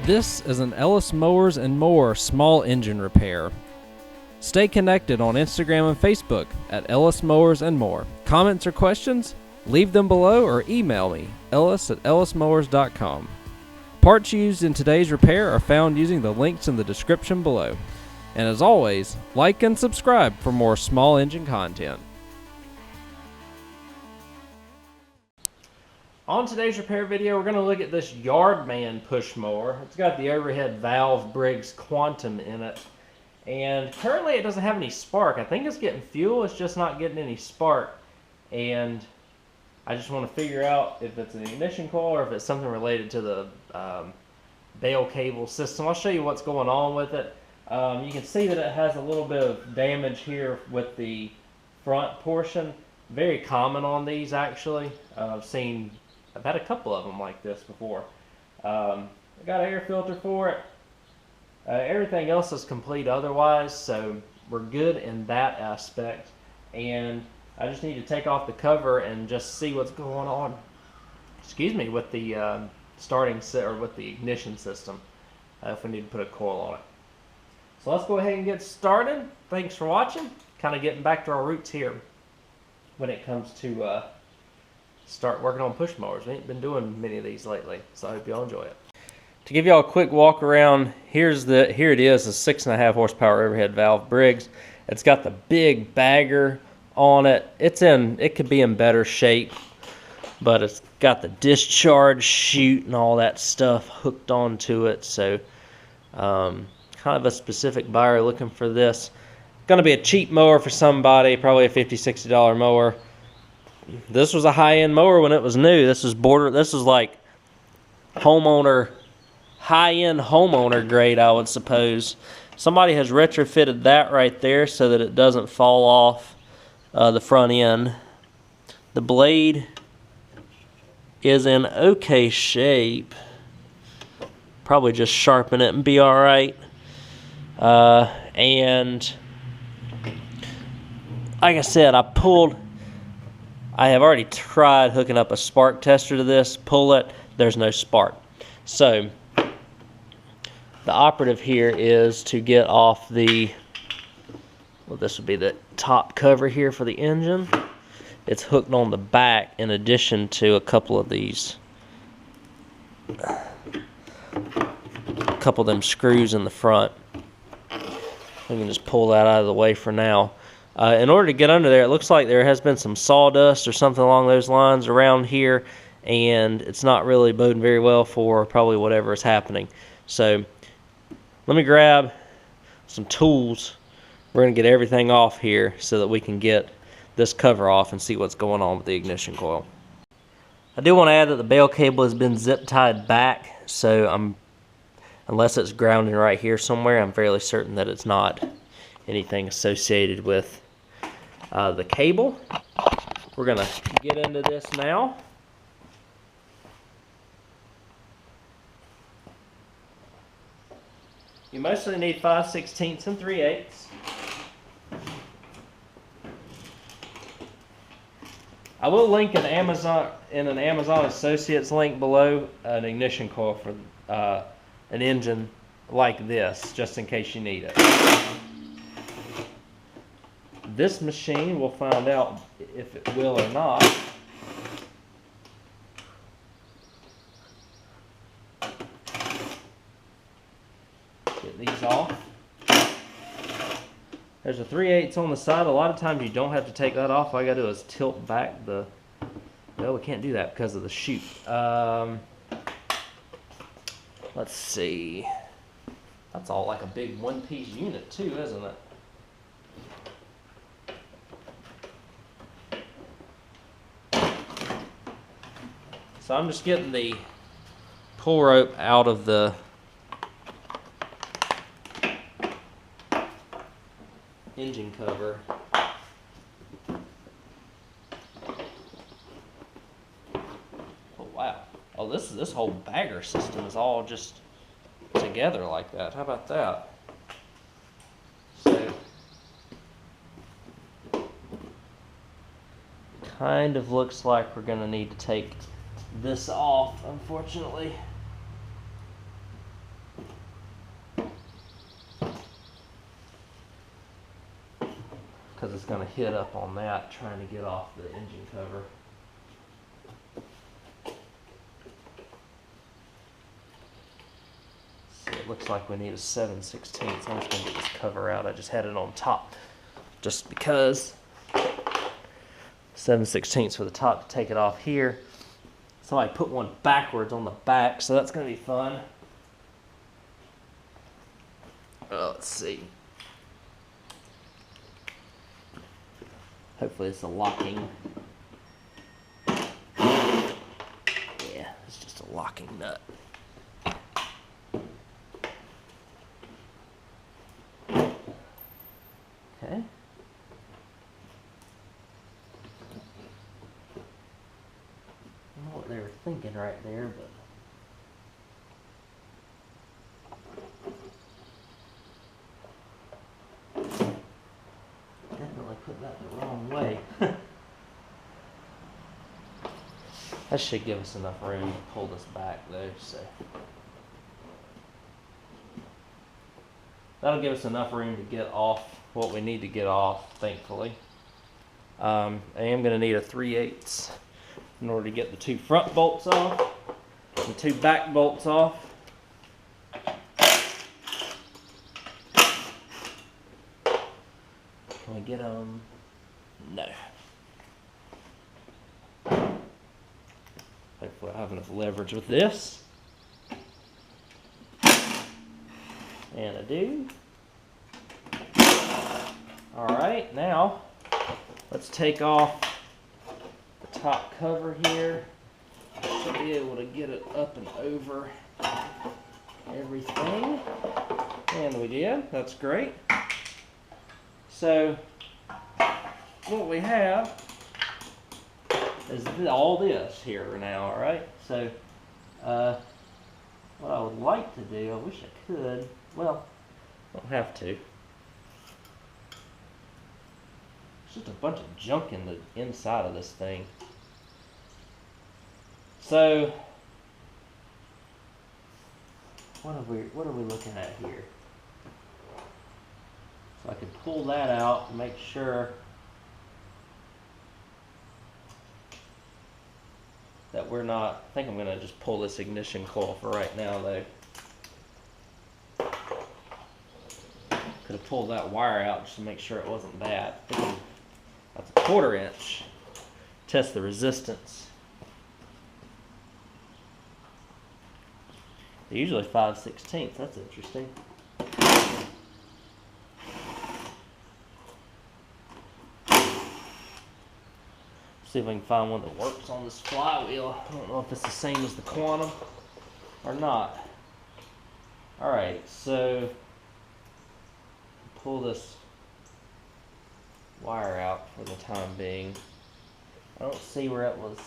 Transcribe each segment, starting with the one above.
This is an Ellis Mowers and Mower small engine repair. Stay connected on Instagram and Facebook at Ellis Mowers and More. Comments or questions? Leave them below or email me, ellis@ellismowers.com. Parts used in today's repair are found using the links in the description below. And as always, like and subscribe for more small engine content. On today's repair video, we're going to look at this Yardman push mower. It's got the overhead valve Briggs Quantum in it. And currently it doesn't have any spark. I think it's getting fuel, it's just not getting any spark. And I just want to figure out if it's an ignition coil or if it's something related to the bail cable system. I'll show you what's going on with it. You can see that it has a little bit of damage here with the front portion. Very common on these actually. I've had a couple of them like this before. I got an air filter for it. Everything else is complete otherwise, so we're good in that aspect. And I just need to take off the cover and just see what's going on. Excuse me, with the with the ignition system. If we need to put a coil on it. So let's go ahead and get started. Thanks for watching. Kind of getting back to our roots here when it comes to start working on push mowers. We ain't been doing many of these lately, so I hope y'all enjoy it. To give y'all a quick walk around, here it is, a 6.5 horsepower overhead valve Briggs. It's got the big bagger on it. It could be in better shape, but it's got the discharge chute and all that stuff hooked onto it. So kind of a specific buyer looking for this. Gonna be a cheap mower for somebody, probably a $50–60 mower. This was a high-end mower when it was new. This was like high-end homeowner grade, I would suppose. Somebody has retrofitted that right there so that it doesn't fall off the front end. The blade is in okay shape. Probably just sharpen it and be all right. And like I said, I have already tried hooking up a spark tester to this, pull it, there's no spark. So the operative here is to get off this would be the top cover here for the engine. It's hooked on the back in addition to a couple of them screws in the front. We can just pull that out of the way for now. In order to get under there, it looks like there has been some sawdust or something along those lines around here, and it's not really boding very well for probably whatever is happening. So let me grab some tools. We're going to get everything off here so that we can get this cover off and see what's going on with the ignition coil. I do want to add that the bail cable has been zip tied back, so unless it's grounding right here somewhere, I'm fairly certain that it's not anything associated with the cable. We're going to get into this now. You mostly need 5/16 and 3/8. I will link an Amazon Associates link below an ignition coil for an engine like this, just in case you need it. This machine, we'll find out if it will or not. Get these off. There's a 3/8 on the side. A lot of times you don't have to take that off. All I gotta do is tilt back well, we can't do that because of the chute. Let's see. That's all like a big one-piece unit too, isn't it? So I'm just getting the pull rope out of the engine cover. Oh wow. Oh, this whole bagger system is all just together like that. How about that? So kind of looks like we're gonna need to take this off, unfortunately. is going to hit up on that trying to get off the engine cover. So it looks like we need a 7/16. I'm just going to get this cover out. I just had it on top just because 7/16 for the top to take it off here. Somebody put one backwards on the back, so that's going to be fun. Let's see. Hopefully it's a locking. Yeah, it's just a locking nut. Okay. I don't know what they were thinking right there, but definitely put that the wrong way. That should give us enough room to pull this back though, so that'll give us enough room to get off what we need to get off, thankfully. I am going to need a 3/8 in order to get the 2 front bolts off, the 2 back bolts off. Can we get them? No. Hopefully I have enough leverage with this. And I do. Alright, now let's take off the top cover here. Should be able to get it up and over everything. And we did. That's great. So what we have is all this here now, alright? So what I would like to do, I wish I could, well, I don't have to. It's just a bunch of junk in the inside of this thing. So what are we looking at here? So I can pull that out and make sure that we're not, I think I'm going to just pull this ignition coil for right now though. Could have pulled that wire out just to make sure it wasn't that. That's a 1/4 inch. Test the resistance. They're usually 5/16. That's interesting. See if I can find one that works on this flywheel. I don't know if it's the same as the Quantum or not. Alright, so pull this wire out for the time being. I don't see where it was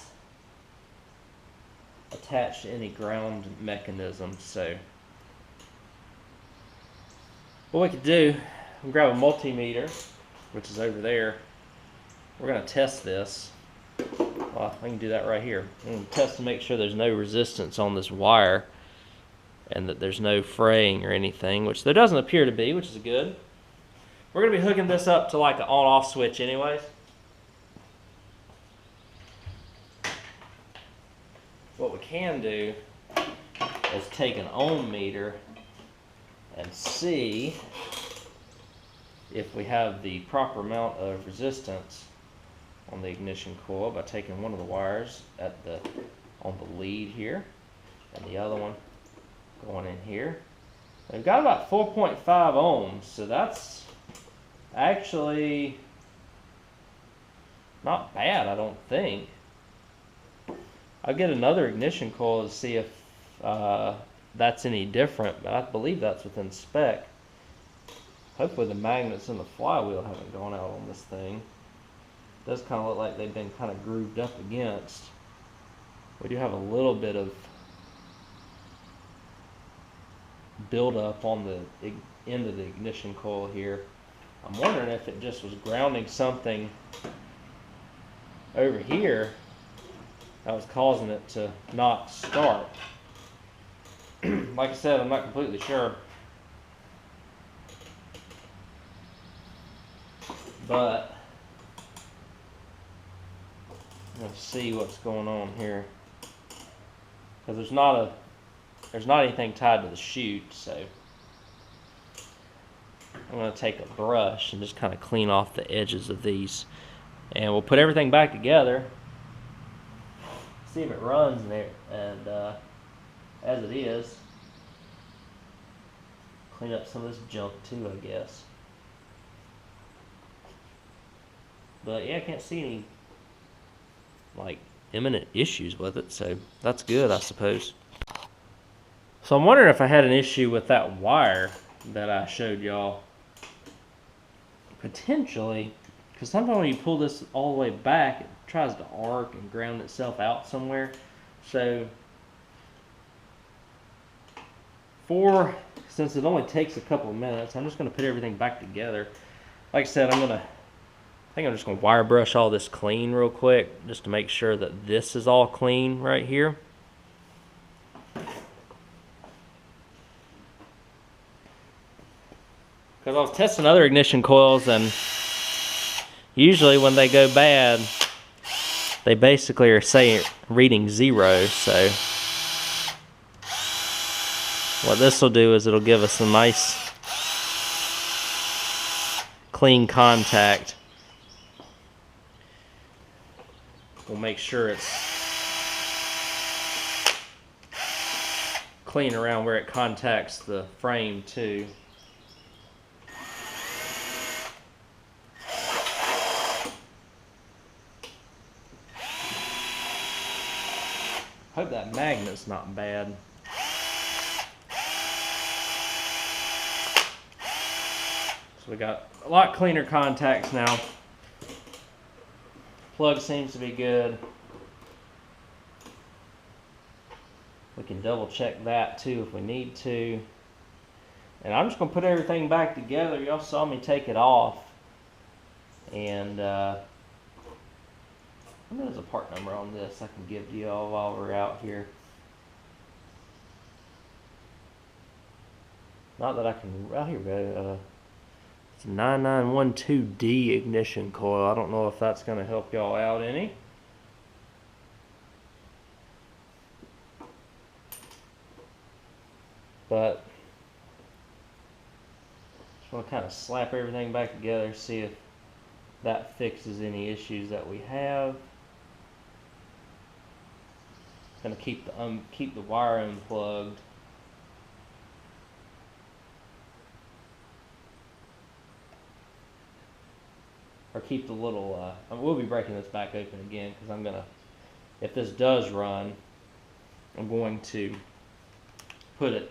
attached to any ground mechanism, so what we could do, we can grab a multimeter, which is over there. We're going to test this. Well, I can do that right here. I'm going to test to make sure there's no resistance on this wire and that there's no fraying or anything, which there doesn't appear to be, which is good. We're going to be hooking this up to like an on-off switch anyways. What we can do is take an ohm meter and see if we have the proper amount of resistance on the ignition coil by taking one of the wires on the lead here and the other one going in here. They've got about 4.5 ohms, so that's actually not bad, I don't think. I'll get another ignition coil to see if that's any different, but I believe that's within spec. Hopefully the magnets in the flywheel haven't gone out on this thing. It does kind of look like they've been kind of grooved up against. We do have a little bit of buildup on the end of the ignition coil here. I'm wondering if it just was grounding something over here that was causing it to not start. Like I said, I'm not completely sure. But Let's see what's going on here, because there's not anything tied to the chute, so I'm going to take a brush and just kind of clean off the edges of these, and we'll put everything back together, see if it runs there, and as it is, clean up some of this junk too, I guess. But yeah, I can't see any like imminent issues with it, so that's good, I suppose. So I'm wondering if I had an issue with that wire that I showed y'all. Potentially, because sometimes when you pull this all the way back, it tries to arc and ground itself out somewhere. So since it only takes a couple of minutes, I'm just going to put everything back together. Like I said, I think I'm just going to wire brush all this clean real quick, just to make sure that this is all clean right here. Because I was testing other ignition coils, and usually when they go bad, they basically are saying reading 0. So what this will do is it'll give us a nice clean contact. We'll make sure it's clean around where it contacts the frame too. Hope that magnet's not bad. So we got a lot cleaner contacts now. Plug seems to be good. We can double check that too if we need to. And I'm just going to put everything back together. Y'all saw me take it off. And there's a part number on this I can give to y'all while we're out here. Not that I can. Oh, here we go. It's a 9912D ignition coil. I don't know if that's going to help y'all out any. But just want to kind of slap everything back together, see if that fixes any issues that we have. Going to keep the wire unplugged. Or keep the little, we'll be breaking this back open again, because I'm going to, if this does run, I'm going to put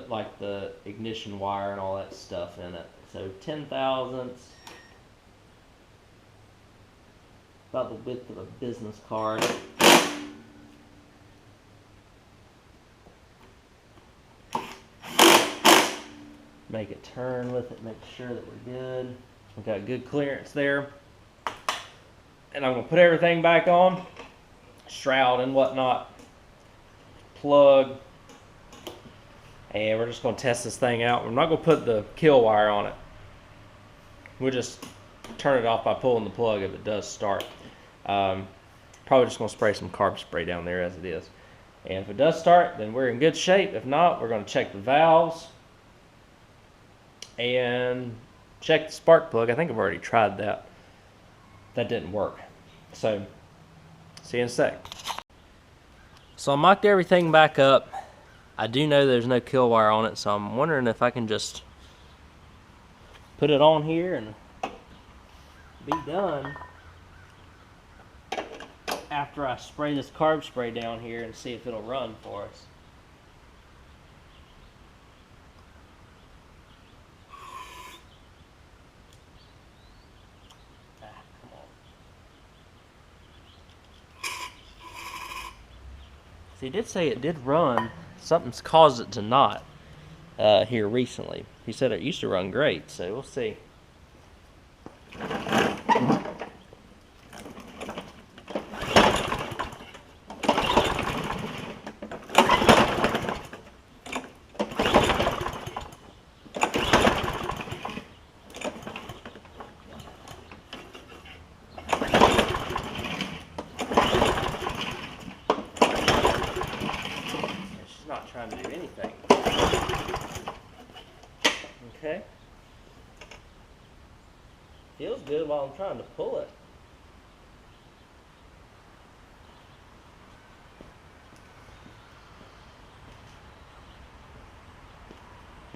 like the ignition wire and all that stuff in it. So 10 thousandths, about the width of a business card. Make it turn with it, make sure that we're good. We've got good clearance there. And I'm going to put everything back on. Shroud and whatnot. Plug. And we're just going to test this thing out. We're not going to put the kill wire on it. We'll just turn it off by pulling the plug if it does start. Probably just going to spray some carb spray down there as it is. And if it does start, then we're in good shape. If not, we're going to check the valves. And check the spark plug. I think I've already tried that. That didn't work. So, see you in a sec. So I mocked everything back up. I do know there's no kill wire on it, so I'm wondering if I can just put it on here and be done after I spray this carb spray down here and see if it'll run for us. He did say it did run. Something's caused it to not here recently. He said it used to run great, so we'll see. time to do anything. Okay. Feels good while I'm trying to pull it.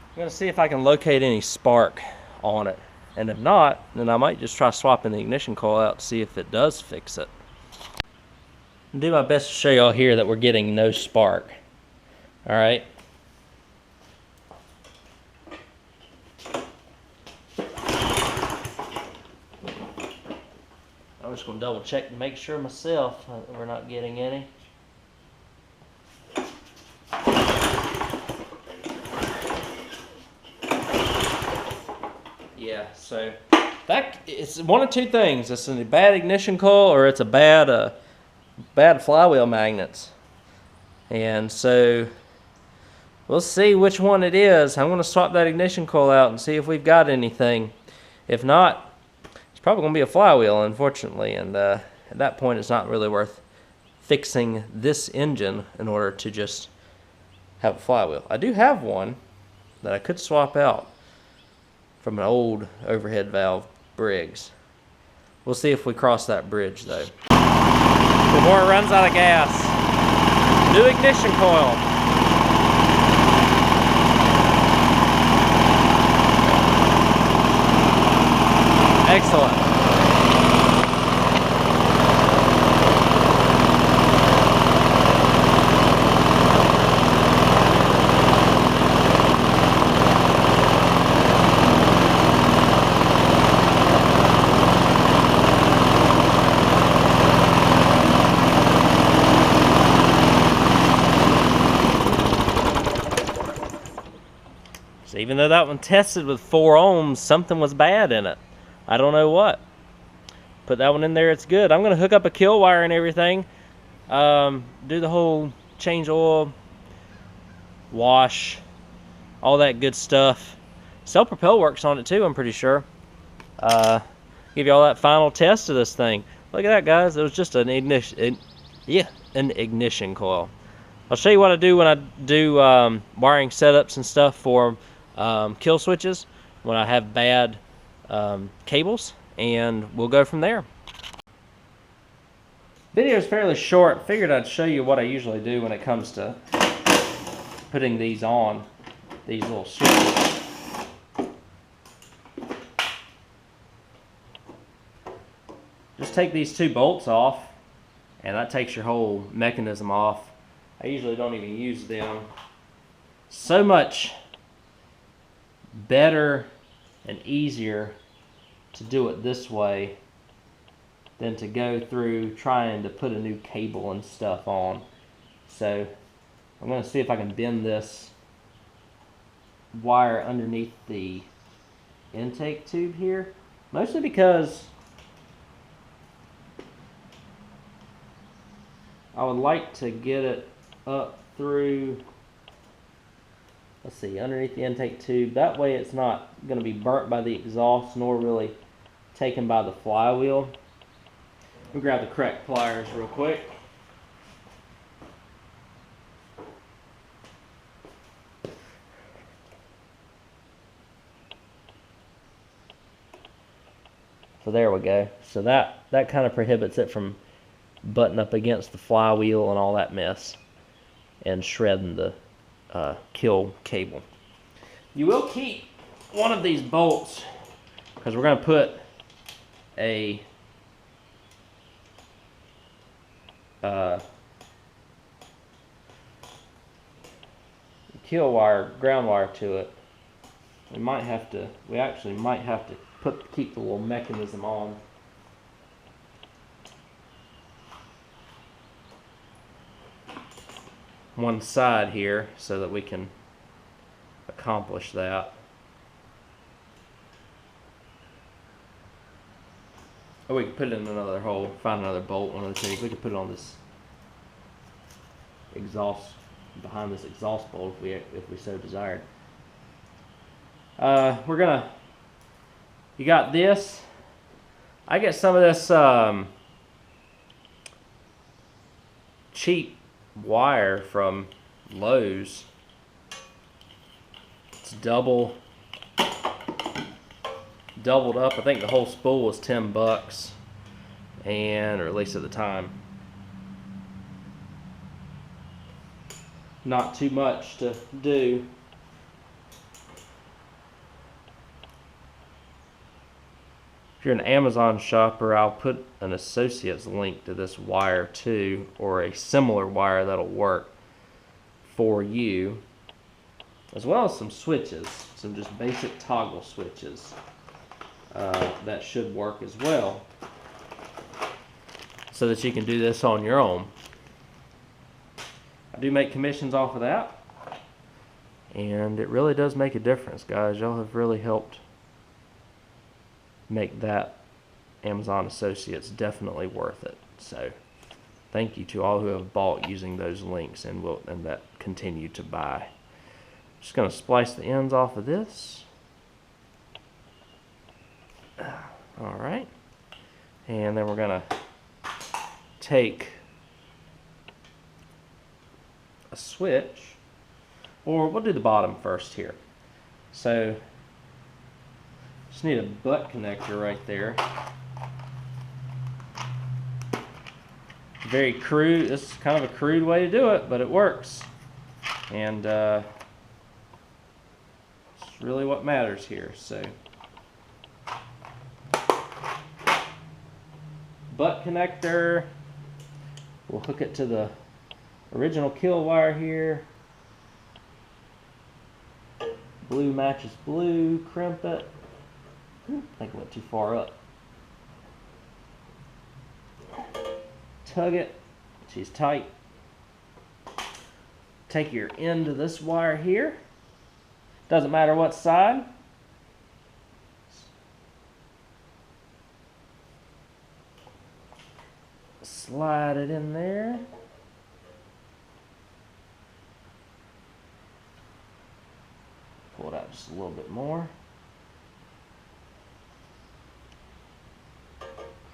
I'm going to see if I can locate any spark on it. And if not, then I might just try swapping the ignition coil out to see if it does fix it. I'll do my best to show y'all here that we're getting no spark. Alright. I'm just going to double check to make sure myself that we're not getting any. Yeah, so that it's one of two things. It's a bad ignition coil or it's a bad flywheel magnets. And so we'll see which one it is. I'm going to swap that ignition coil out and see if we've got anything. If not, it's probably going to be a flywheel, unfortunately. And at that point, it's not really worth fixing this engine in order to just have a flywheel. I do have one that I could swap out from an old overhead valve Briggs. We'll see if we cross that bridge though. Before it runs out of gas. New ignition coil. Excellent. So even though that one tested with 4 ohms, something was bad in it. I don't know what. Put that one in there, it's good. I'm going to hook up a kill wire and everything. Do the whole change oil, wash, all that good stuff. Cell propel works on it too, I'm pretty sure. Give you all that final test of this thing. Look at that, guys. It was just an ignition coil. I'll show you what I do when I do wiring setups and stuff for kill switches when I have bad cables, and we'll go from there. Video is fairly short. Figured I'd show you what I usually do when it comes to putting these on, these little switches. Just take these 2 bolts off, and that takes your whole mechanism off. I usually don't even use them. So much better and easier to do it this way than to go through trying to put a new cable and stuff on. So I'm going to see if I can bend this wire underneath the intake tube here, mostly because I would like to get it up through, let's see, underneath the intake tube. That way it's not going to be burnt by the exhaust nor really taken by the flywheel. Let me grab the correct pliers real quick. So there we go. So that kind of prohibits it from butting up against the flywheel and all that mess and shredding the kill cable. You will keep one of these bolts because we're going to put a kill wire, ground wire to it. We actually might have to keep the little mechanism on. One side here so that we can accomplish that. Or we could put it in another hole, find another bolt, one of the two. We could put it on this exhaust, behind this exhaust bolt if we so desired. You got this. I get some of this cheap wire from Lowe's. doubled up. I think the whole spool was $10, and or at least at the time. Not too much to do. If you're an Amazon shopper, I'll put an associate's link to this wire too, or a similar wire that'll work for you, as well as some switches, some just basic toggle switches that should work as well, so that you can do this on your own. I do make commissions off of that, and it really does make a difference, guys. Y'all have really helped make that Amazon Associates definitely worth it. So thank you to all who have bought using those links and that continue to buy. Just going to splice the ends off of this. All right, and then we're going to take a switch, or we'll do the bottom first here. So just need a butt connector right there. Very crude. This is kind of a crude way to do it, but it works. And it's really what matters here. So butt connector. We'll hook it to the original kill wire here. Blue matches blue. Crimp it. I think I went too far up. Tug it. She's tight. Take your end of this wire here. Doesn't matter what side. Slide it in there. Pull it out just a little bit more.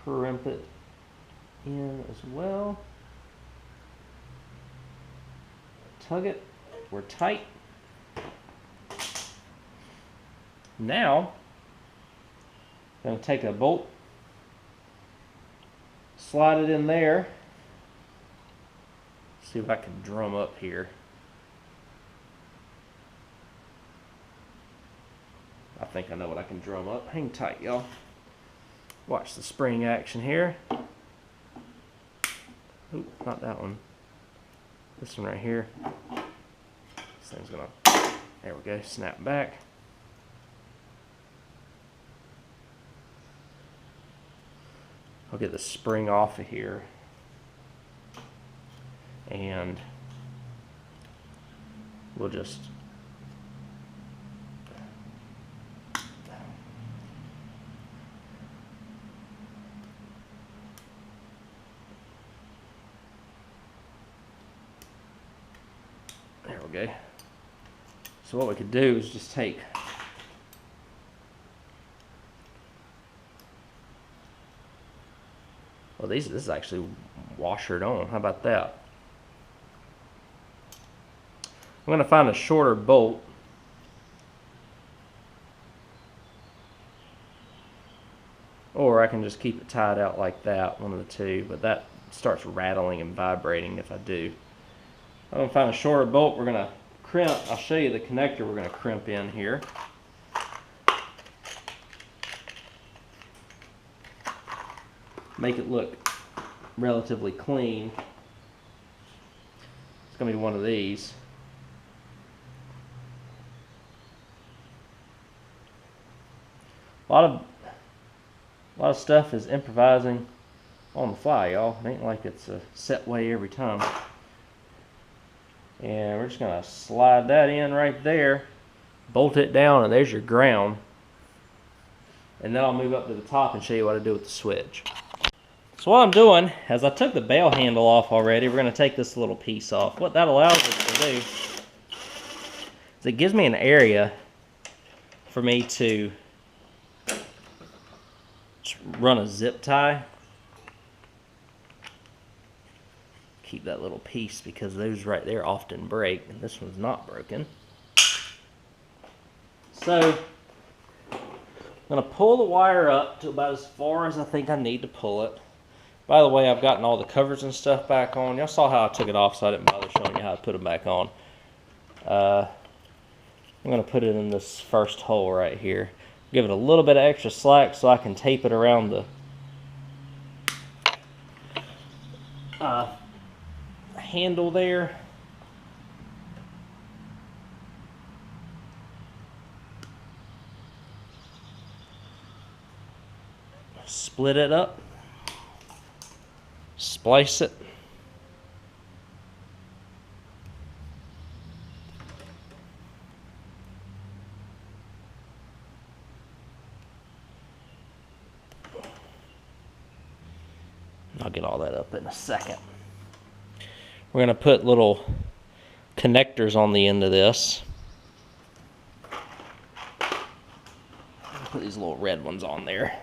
Crimp it in as well. Tug it. We're tight. Now, I'm going to take a bolt, slide it in there. See if I can drum up here. I think I know what I can drum up. Hang tight, y'all. Watch the spring action here. Ooh, not that one. This one right here. This thing's gonna, there we go, snap back. I'll get the spring off of here. And we'll just there we go. So what we could do is just take this is actually washered on. How about that? I'm going to find a shorter bolt. Or I can just keep it tied out like that, one of the two, but that starts rattling and vibrating if I do. I'm going to find a shorter bolt. We're going to crimp. I'll show you the connector we're going to crimp in here. Make it look relatively clean. It's going to be one of these. A lot of stuff is improvising on the fly, y'all. It ain't like it's a set way every time. And we're just going to slide that in right there, bolt it down, and there's your ground. And then I'll move up to the top and show you what I do with the switch. So what I'm doing, as I took the bail handle off already, we're going to take this little piece off. What that allows us to do is it gives me an area for me to run a zip tie. Keep that little piece because those right there often break, and this one's not broken. So I'm going to pull the wire up to about as far as I think I need to pull it. By the way, I've gotten all the covers and stuff back on. Y'all saw how I took it off, so I didn't bother showing you how I put them back on. I'm going to put it in this first hole right here. Give it a little bit of extra slack so I can tape it around the handle there. Split it up. Splice it. I'll get all that up in a second. We're going to put little connectors on the end of this. Put these little red ones on there.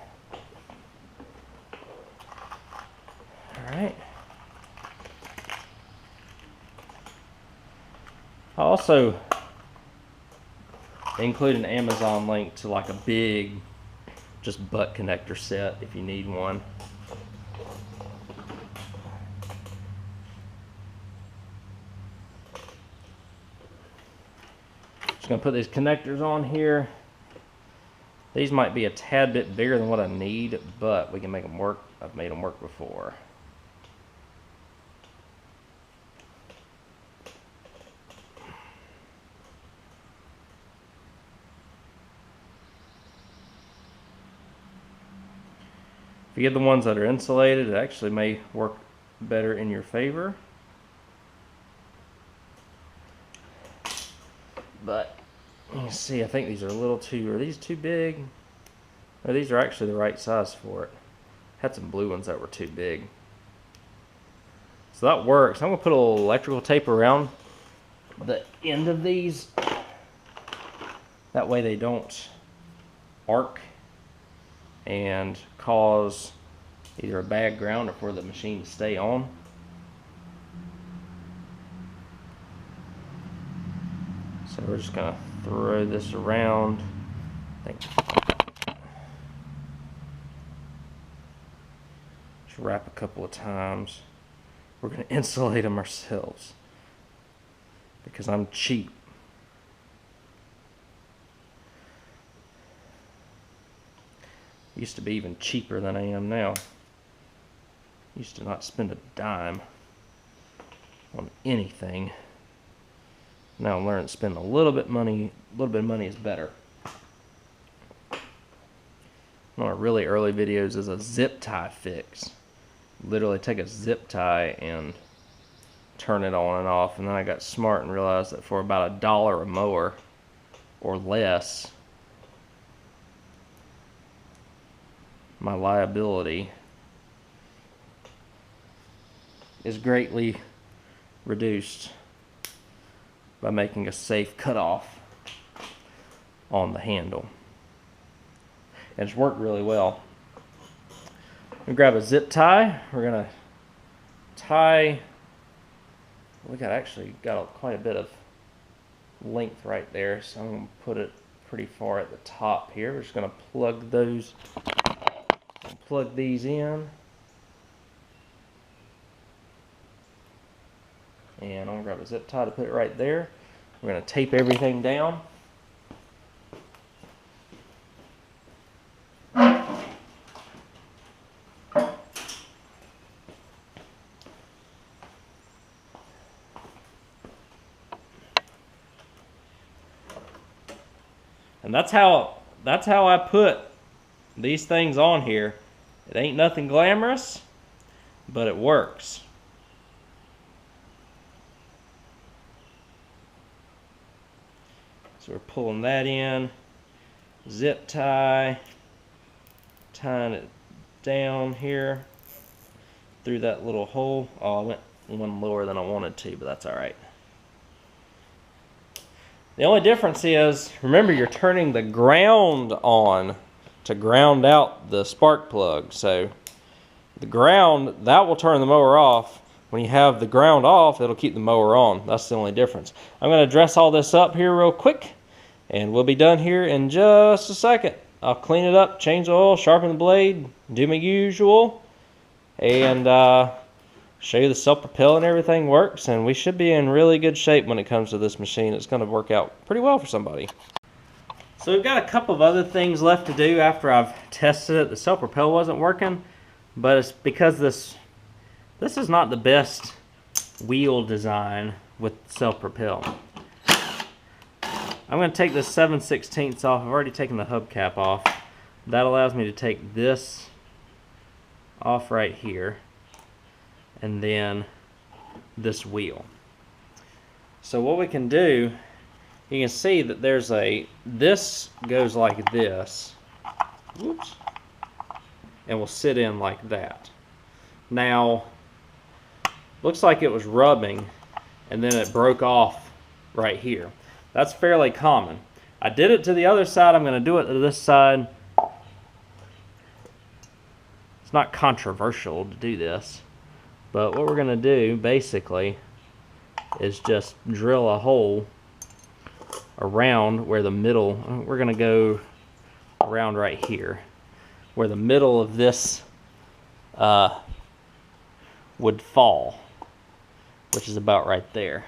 Alright. I also include an Amazon link to like a big just butt connector set if you need one. Just going to put these connectors on here. These might be a tad bit bigger than what I need, but we can make them work. I've made them work before. If you get the ones that are insulated, it actually may work better in your favor. But you can see, I think these are a little too, are these too big? No, these are actually the right size for it. Had some blue ones that were too big. So that works. I'm going to put a little electrical tape around the end of these. That way they don't arc and cause either a bad ground or for the machine to stay on. So we're just going to throw this around. Just wrap a couple of times. We're going to insulate them ourselves because I'm cheap. Used to be even cheaper than I am now. Used to not spend a dime on anything. Now I'm learning to spend a little bit of money is better. One of my really early videos is a zip tie fix. Literally take a zip tie and turn it on and off, and then I got smart and realized that for about $1 a mower or less, my liability is greatly reduced by making a safe cutoff on the handle. And it's worked really well. We grab a zip tie. We're gonna tie. We actually got quite a bit of length right there, so I'm gonna put it pretty far at the top here. We're just gonna plug these in. And I'm going to grab a zip tie to put it right there. We're going to tape everything down. And that's how I put these things on here. It ain't nothing glamorous, but it works. So we're pulling that in, zip tie, tying it down here through that little hole. Oh, I went one lower than I wanted to, but that's all right. The only difference is, remember, you're turning the ground on to ground out the spark plug. So the ground, that will turn the mower off. When you have the ground off, it'll keep the mower on. That's the only difference. I'm going to dress all this up here real quick, And we'll be done here in just a second. I'll clean it up, change the oil, sharpen the blade, do my usual, and show you the self-propel and everything works, and we should be in really good shape when it comes to this machine. It's going to work out pretty well for somebody. So we've got a couple of other things left to do after I've tested it. The self-propel wasn't working, but it's because this is not the best wheel design with self-propel. I'm going to take this 7/16 off. I've already taken the hubcap off. That allows me to take this off right here, and then this wheel. So what we can do, you can see that there's this goes like this, whoops, and will sit in like that. Now, looks like it was rubbing, and then it broke off right here. That's fairly common. I did it to the other side. I'm going to do it to this side. It's not controversial to do this, but what we're going to do basically is just drill a hole around where the middle, we're going to go around right here, where the middle of this would fall, which is about right there.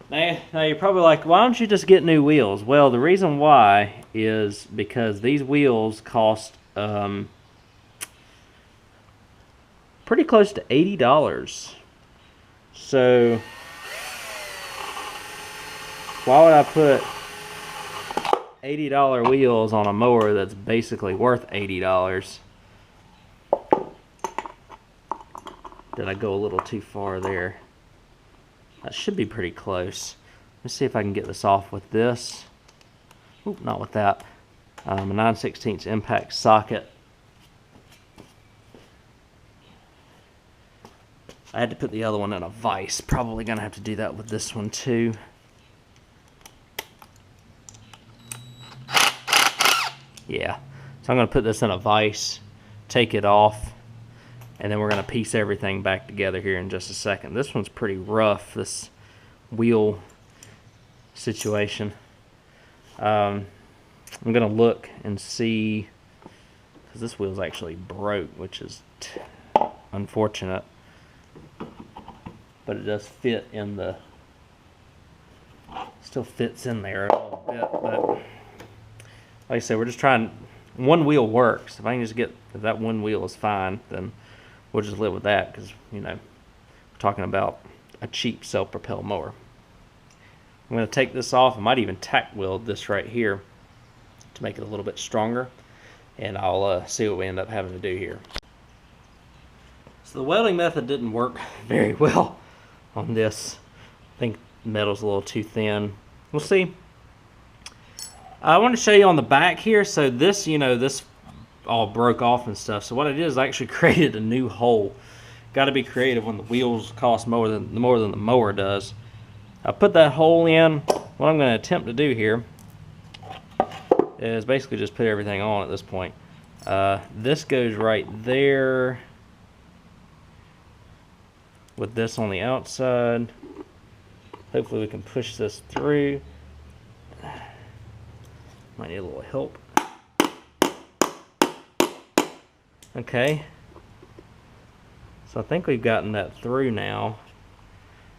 Now you're probably like, why don't you just get new wheels? Well, the reason why is because these wheels cost pretty close to $80. So why would I put $80 wheels on a mower that's basically worth $80? Did I go a little too far there? That should be pretty close. Let's see if I can get this off with this. Oop, not with that. A 9/16 impact socket. I had to put the other one in a vise. Probably gonna have to do that with this one too. Yeah, so I'm gonna put this in a vise, take it off, and then we're going to piece everything back together here in just a second. This one's pretty rough, this wheel situation. I'm going to look and see, because this wheel's actually broke, which is unfortunate. But it does fit in the, still fits in there a little bit. But like I said, we're just trying, one wheel works. If I can just get, if that one wheel is fine, then we'll just live with that, because, you know, we're talking about a cheap self-propel mower. I'm going to take this off. I might even tack weld this right here to make it a little bit stronger, and I'll see what we end up having to do here. So the welding method didn't work very well on this. I think the metal's a little too thin. We'll see. I want to show you on the back here. So this, you know, this all broke off and stuff. So what I did is I actually created a new hole. Got to be creative when the wheels cost more than the mower does. I put that hole in. What I'm going to attempt to do here is basically just put everything on at this point. This goes right there with this on the outside. Hopefully we can push this through. Might need a little help. Okay, so I think we've gotten that through now,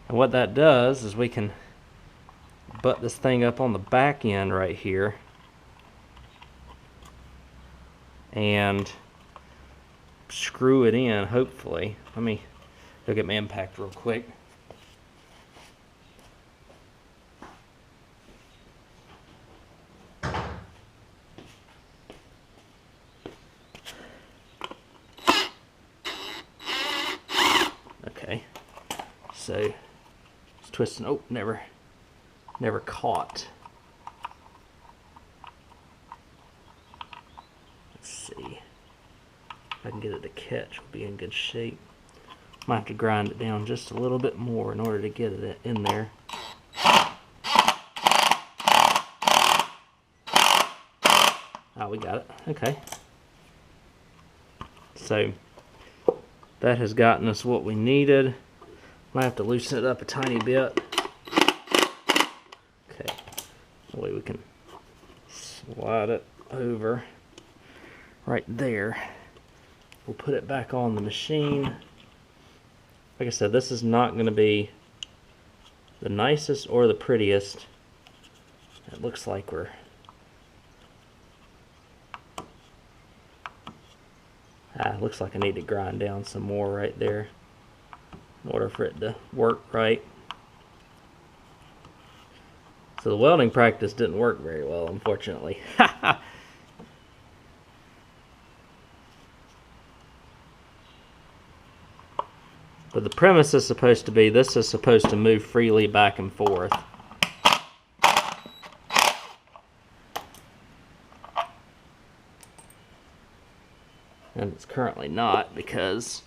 and what that does is we can butt this thing up on the back end right here and screw it in, hopefully. Let me go get my impact real quick. Okay, so it's twisting. Oh, never caught. Let's see if I can get it to catch. We'll be in good shape. Might have to grind it down just a little bit more in order to get it in there. Oh, we got it. Okay. So that has gotten us what we needed. Might have to loosen it up a tiny bit. Okay, that way we can slide it over right there. We'll put it back on the machine. Like I said, this is not going to be the nicest or the prettiest. It looks like we're looks like I need to grind down some more right there in order for it to work right. So the welding practice didn't work very well, unfortunately. But the premise is supposed to be, this is supposed to move freely back and forth. And it's currently not, because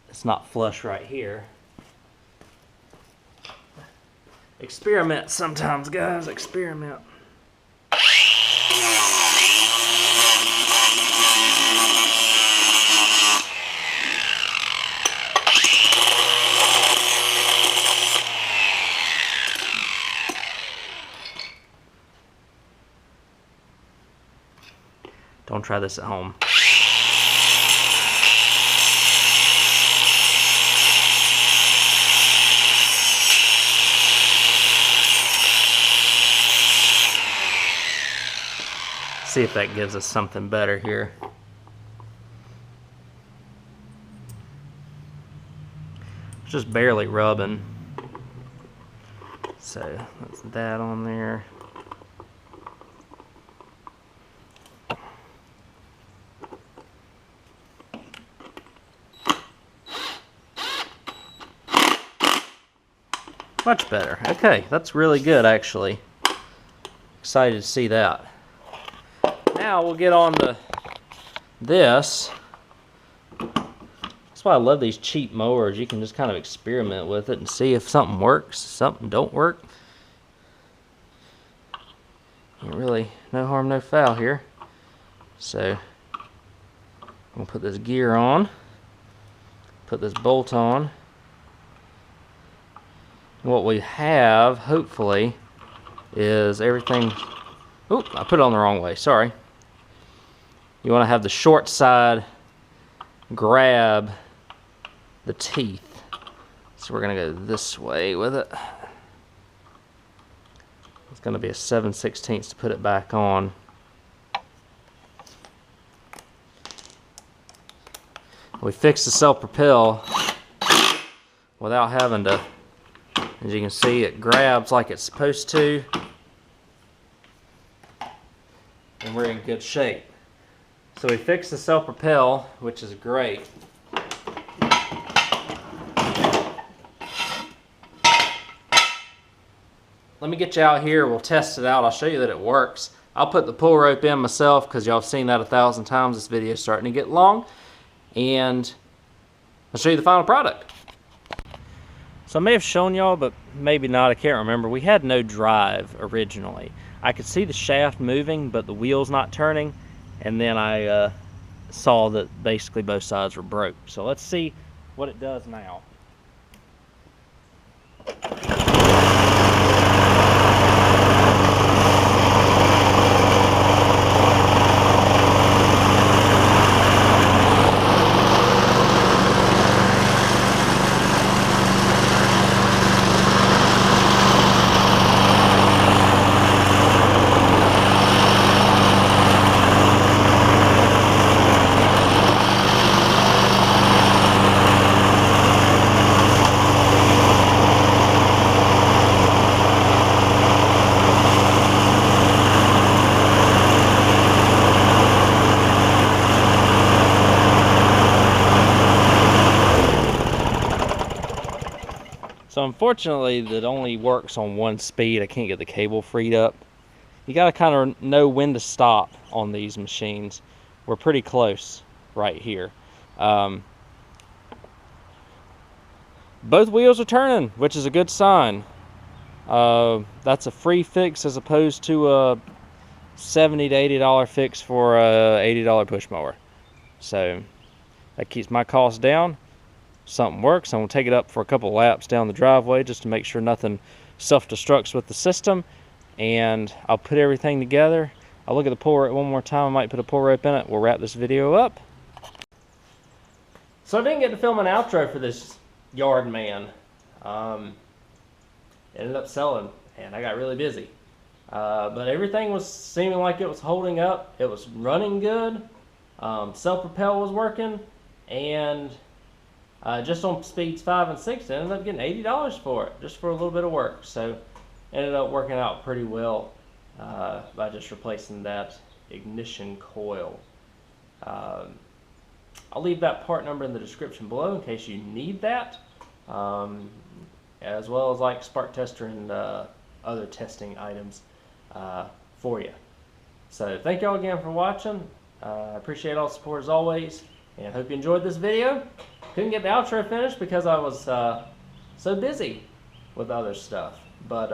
it's not flush right here. Experiment sometimes, guys, experiment. Don't try this at home. See if that gives us something better here. It's just barely rubbing. So that's that on there. Much better. Okay, that's really good, actually. Excited to see that. Now we'll get on to this. That's why I love these cheap mowers. You can just kind of experiment with it and see if something works, something don't work. Really, no harm, no foul here. So, I'm gonna put this gear on, put this bolt on. What we have, hopefully, is everything. Oop, I put it on the wrong way, sorry. You want to have the short side grab the teeth. So we're going to go this way with it. It's going to be a 7/16 to put it back on. We fixed the self-propel without having to. As you can see, it grabs like it's supposed to. And we're in good shape. So we fixed the self-propel, which is great. Let me get you out here, we'll test it out, I'll show you that it works. I'll put the pull rope in myself because y'all have seen that 1,000 times. This video is starting to get long. And I'll show you the final product. So I may have shown y'all, but maybe not, I can't remember. We had no drive originally. I could see the shaft moving, but the wheel's not turning. And then I saw that basically both sides were broke. So let's see what it does now. So unfortunately, that only works on one speed. I can't get the cable freed up. You got to kind of know when to stop on these machines. We're pretty close right here. Both wheels are turning, which is a good sign. That's a free fix as opposed to $70 to $80 fix for a $80 push mower. So that keeps my costs down. Something works, I'm gonna take it up for a couple laps down the driveway just to make sure nothing self-destructs with the system, and I'll put everything together. I'll look at the pull rope one more time. I might put a pull rope in it. We'll wrap this video up. So I didn't get to film an outro for this yard man. Ended up selling, and I got really busy. But everything was seeming like it was holding up. It was running good. Self-propel was working, and just on speeds 5 and 6, I ended up getting $80 for it, just for a little bit of work. So ended up working out pretty well by just replacing that ignition coil. I'll leave that part number in the description below in case you need that, as well as like spark tester and other testing items for you. So thank y'all again for watching. I appreciate all the support as always, and I hope you enjoyed this video. Couldn't get the outro finished because I was so busy with other stuff, but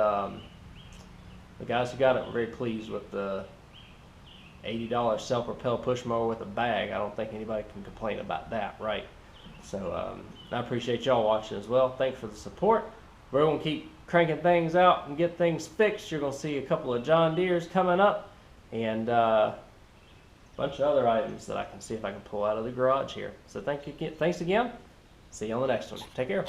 the guys who got it were very pleased with the $80 self-propel push mower with a bag. I don't think anybody can complain about that, right? So I appreciate y'all watching as well. Thanks for the support. We're going to keep cranking things out and get things fixed. You're going to see a couple of John Deeres coming up, and a bunch of other items that I can see if I can pull out of the garage here. So thanks again. See you on the next one. Take care.